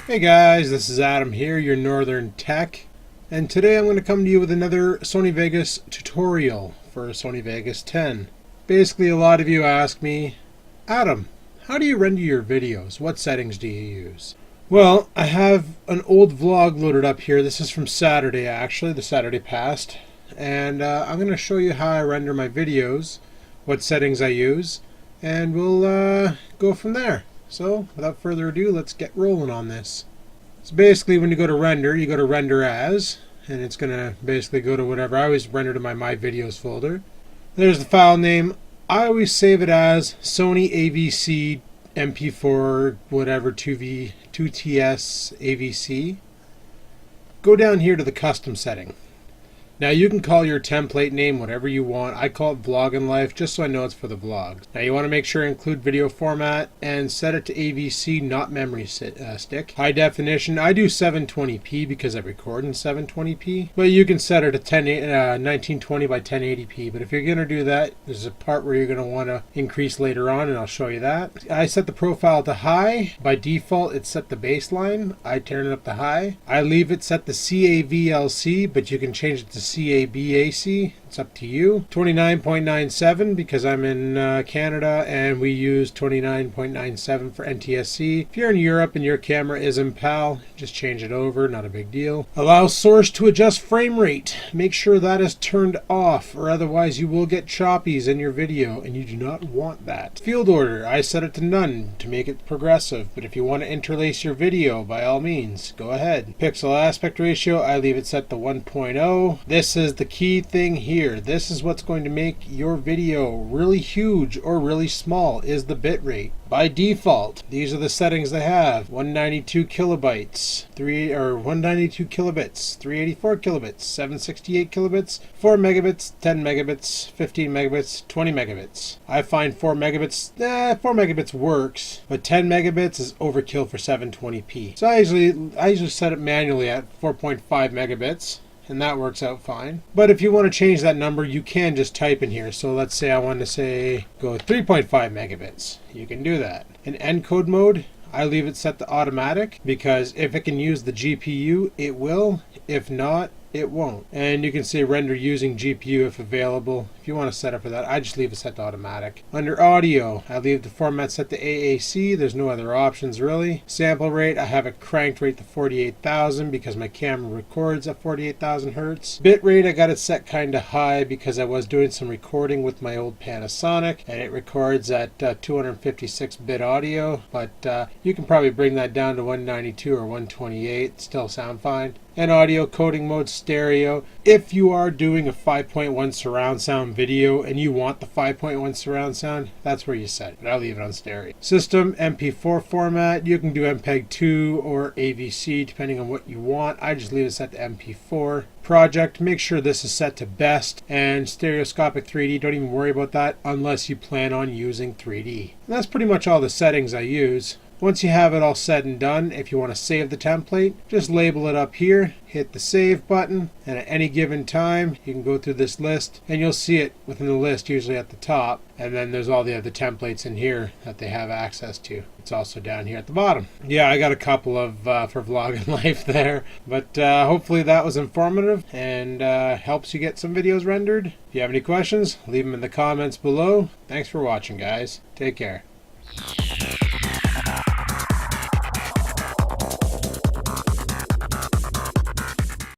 Hey guys, this is Adam here, your Northern Tech, and today I'm going to come to you with another Sony Vegas tutorial for Sony Vegas 10. Basically, a lot of you ask me, Adam, how do you render your videos? What settings do you use? Well, I have an old vlog loaded up here. This is from Saturday actually, the Saturday past, and I'm going to show you how I render my videos, what settings I use, and we'll go from there. So, without further ado, let's get rolling on this. So basically, when you go to render, you go to render as, and it's going to basically go to whatever. I always render to my videos folder. There's the file name. I always save it as Sony AVC MP4 whatever 2TS AVC. Go down here to the custom setting. Now you can call your template name whatever you want. I call it VlogginLife just so I know it's for the vlog. Now you want to make sure to include video format and set it to AVC, not memory stick. High definition, I do 720p because I record in 720p. But you can set it to 1920 by 1080p. But if you're going to do that, there's a part where you're going to want to increase later on, and I'll show you that. I set the profile to high. By default, it's set the baseline. I turn it up to high. I leave it set to CAVLC, but you can change it to CABAC. It's up to you. 29.97 because I'm in Canada and we use 29.97 for NTSC. If you're in Europe and your camera is in PAL, just change it over, not a big deal. Allow source to adjust frame rate. Make sure that is turned off or otherwise you will get choppies in your video and you do not want that. Field order, I set it to none to make it progressive, but if you want to interlace your video, by all means, go ahead. Pixel aspect ratio, I leave it set to 1.0. This is the key thing here. This is what's going to make your video really huge or really small, is the bit rate. By default, these are the settings they have. 192 kilobytes, 192 kilobits, 384 kilobits, 768 kilobits, 4 megabits, 10 megabits, 15 megabits, 20 megabits. I find 4 megabits works, but 10 megabits is overkill for 720p. So I usually set it manually at 4.5 megabits. And that works out fine. But if you want to change that number, you can just type in here. So let's say I want to go with 3.5 megabits. You can do that. In encode mode, I leave it set to automatic because if it can use the GPU, it will. If not, it won't. And you can say render using GPU if available. If you want to set it for that, I just leave it set to automatic. Under audio, I leave the format set to AAC. There's no other options really. Sample rate, I have it cranked rate to 48,000 because my camera records at 48,000 hertz. Bit rate, I got it set kind of high because I was doing some recording with my old Panasonic and it records at 256-bit audio, but you can probably bring that down to 192 or 128, still sound fine. And audio coding mode stereo. If you are doing a 5.1 surround sound video and you want the 5.1 surround sound, that's where you set it. I'll leave it on stereo. System MP4 format. You can do MPEG 2 or AVC depending on what you want. I just leave it set to MP4. Project, make sure this is set to best, and stereoscopic 3D, don't even worry about that unless you plan on using 3D. And that's pretty much all the settings I use. Once you have it all said and done, if you want to save the template, just label it up here, hit the save button, and at any given time you can go through this list and you'll see it within the list, usually at the top, and then there's all the other templates in here that they have access to. It's also down here at the bottom. Yeah, I got a couple of for VlogginLife there, but hopefully that was informative and helps you get some videos rendered. If you have any questions, leave them in the comments below. Thanks for watching, guys. Take care.